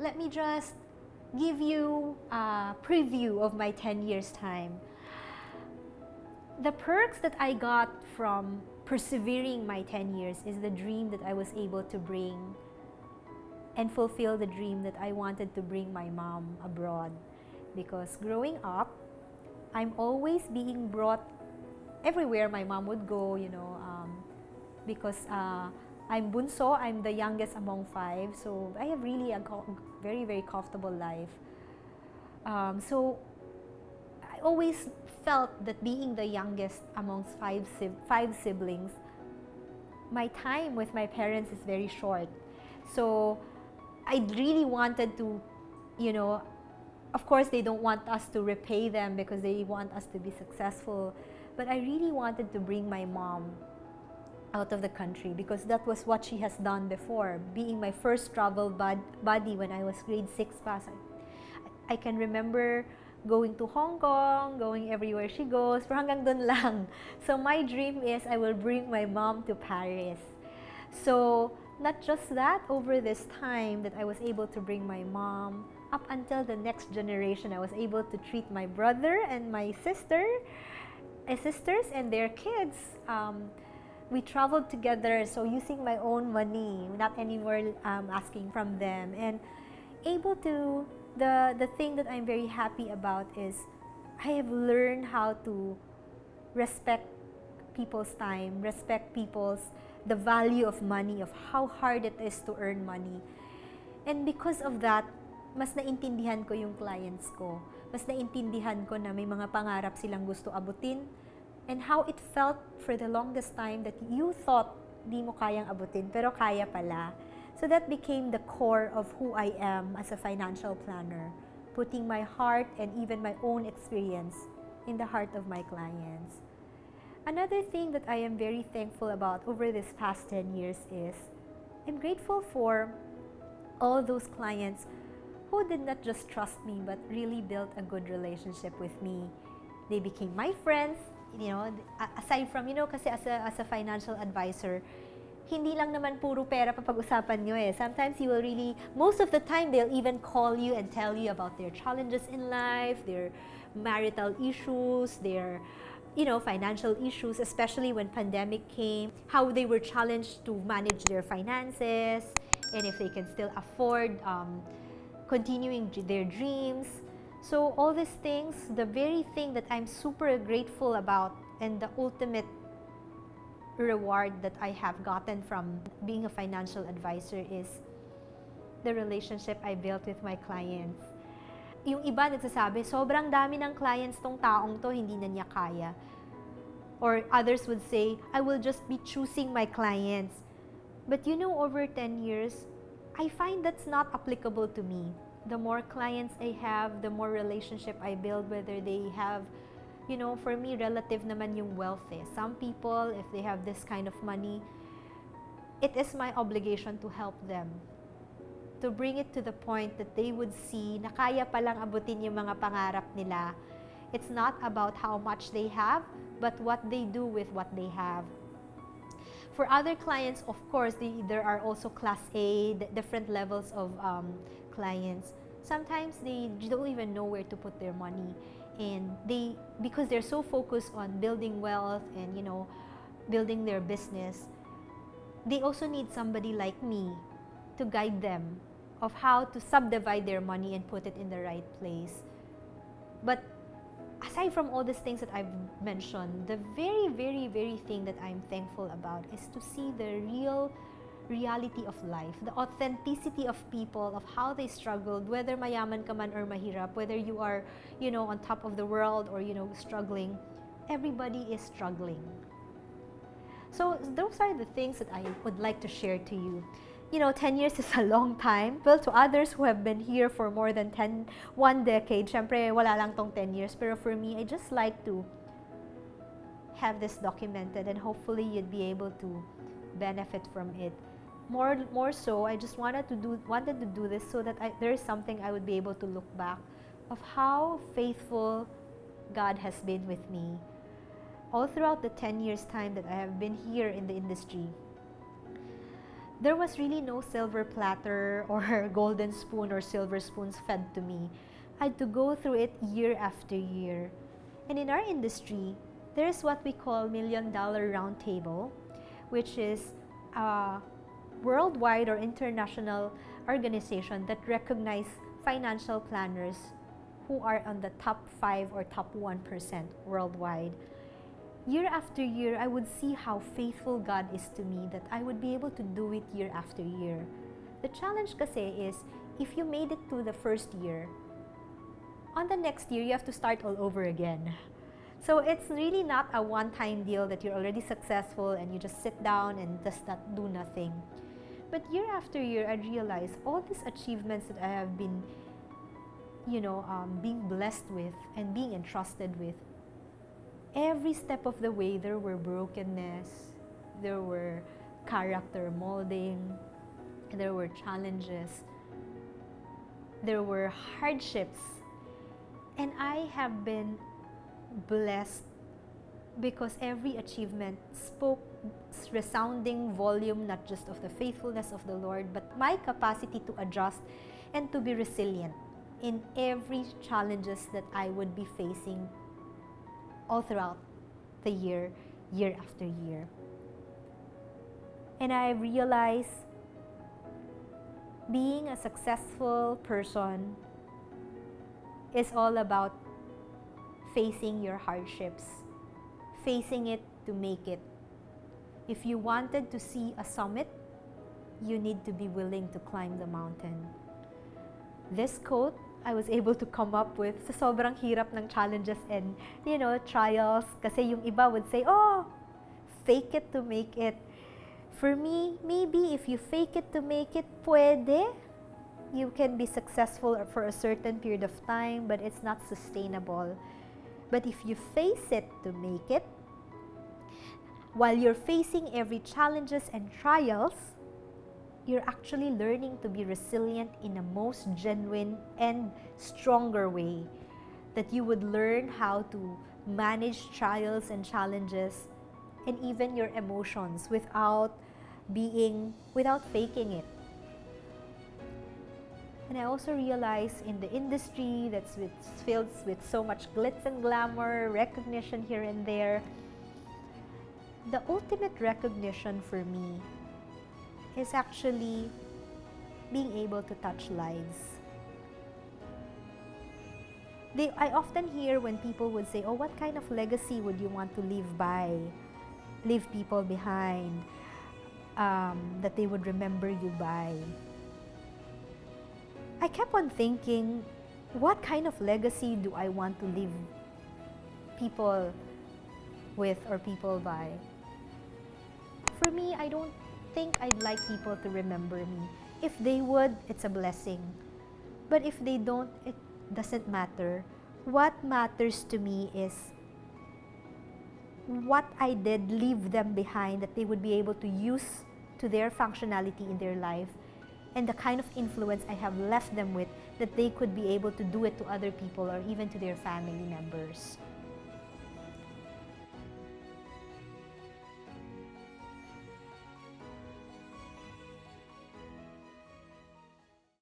let me just give you a preview of my 10 years time. The perks that I got from persevering my 10 years is the dream that I was able to bring and fulfill the dream that I wanted to bring my mom abroad. Because growing up, I'm always being brought everywhere my mom would go, because I'm bunso, I'm the youngest among five, so I have really a very, very comfortable life. So I always felt that being the youngest amongst five siblings, my time with my parents is very short. So I really wanted to, of course they don't want us to repay them because they want us to be successful. But I really wanted to bring my mom out of the country because that was what she has done before. Being my first travel buddy when I was grade 6 pa. I can remember going to Hong Kong, going everywhere she goes, pero hanggang dun lang. So my dream is I will bring my mom to Paris. So not just that, over this time that I was able to bring my mom, up until the next generation, I was able to treat my brother and my sisters and their kids. We traveled together, so using my own money, not anymore asking from them, and able to, the thing that I'm very happy about is I have learned how to respect people's time, respect the value of money, of how hard it is to earn money. And because of that, mas naintindihan ko yung clients ko. Mas naintindihan ko na may mga pangarap silang gusto abutin, and how it felt for the longest time that you thought di mo kayang abutin, pero kaya pala. So that became the core of who I am as a financial planner, putting my heart and even my own experience in the heart of my clients. Another thing that I am very thankful about over this past 10 years is I'm grateful for all those clients who did not just trust me but really built a good relationship with me. They became my friends, aside from, kasi as a financial advisor, hindi lang naman puro pera papag-usapan nyo eh. Sometimes you will really, most of the time, they'll even call you and tell you about their challenges in life, their marital issues, their financial issues, especially when pandemic came, how they were challenged to manage their finances, and if they can still afford continuing their dreams. So all these things, the very thing that I'm super grateful about and the ultimate reward that I have gotten from being a financial advisor is the relationship I built with my clients. Yung iba nagsasabi, sobrang dami ng clients tong taong to, hindi na niya kaya. Or others would say, I will just be choosing my clients. But over 10 years, I find that's not applicable to me. The more clients I have, the more relationship I build, whether they have, for me, relative naman yung wealth eh. Some people, if they have this kind of money, it is my obligation to help them, to bring it to the point that they would see na kaya palang abutin yung mga pangarap nila. It's not about how much they have, but what they do with what they have. For other clients, of course, there are also class A, different levels of clients. Sometimes they don't even know where to put their money, and because they're so focused on building wealth and building their business, they also need somebody like me to guide them of how to subdivide their money and put it in the right place. But aside from all these things that I've mentioned, the very, very, very thing that I'm thankful about is to see the reality of life, the authenticity of people, of how they struggled, whether mayaman ka man or mahirap, whether you are, on top of the world or, struggling, everybody is struggling. So those are the things that I would like to share to you. 10 years is a long time. Well, to others who have been here for more than 1 decade, syempre wala lang tong 10 years. Pero for me, I just like to have this documented, and hopefully you'd be able to benefit from it. More so, I just wanted to do this so that there is something I would be able to look back of how faithful God has been with me all throughout the 10 years time that I have been here in the industry. there was really no silver platter or golden spoon or silver spoons fed to me. I had to go through it year after year. And in our industry, there's what we call $1,000,000 Round Table, which is a worldwide or international organization that recognize financial planners who are on the top 5 or top 1% worldwide. Year after year, I would see how faithful God is to me, that I would be able to do it year after year. The challenge kasi is, if you made it to the first year, on the next year, you have to start all over again. So it's really not a one-time deal that you're already successful and you just sit down and just not do nothing. But year after year, I realized all these achievements that I have been, being blessed with and being entrusted with, every step of the way, there were brokenness, there were character molding, there were challenges, there were hardships. And I have been blessed because every achievement spoke resounding volume, not just of the faithfulness of the Lord, but my capacity to adjust and to be resilient in every challenges that I would be facing all throughout the year, year after year. And I realize being a successful person is all about facing your hardships, facing it to make it. If you wanted to see a summit, you need to be willing to climb the mountain. This quote, I was able to come up with sa sobrang hirap ng challenges and, trials. Kasi yung iba would say, oh, fake it to make it. For me, maybe if you fake it to make it, pwede. You can be successful for a certain period of time, but it's not sustainable. But if you face it to make it, while you're facing every challenges and trials, you're actually learning to be resilient in a most genuine and stronger way. That you would learn how to manage trials and challenges and even your emotions without faking it. And I also realize in the industry that's filled with so much glitz and glamour, recognition here and there, the ultimate recognition for me is actually being able to touch lives. I often hear when people would say, oh, what kind of legacy would you want to leave people behind, that they would remember you by? I kept on thinking, what kind of legacy do I want to leave people with or people by? For me, I don't think I'd like people to remember me. If they would, it's a blessing. But if they don't, it doesn't matter. What matters to me is what I did leave them behind that they would be able to use to their functionality in their life, and the kind of influence I have left them with, that they could be able to do it to other people or even to their family members.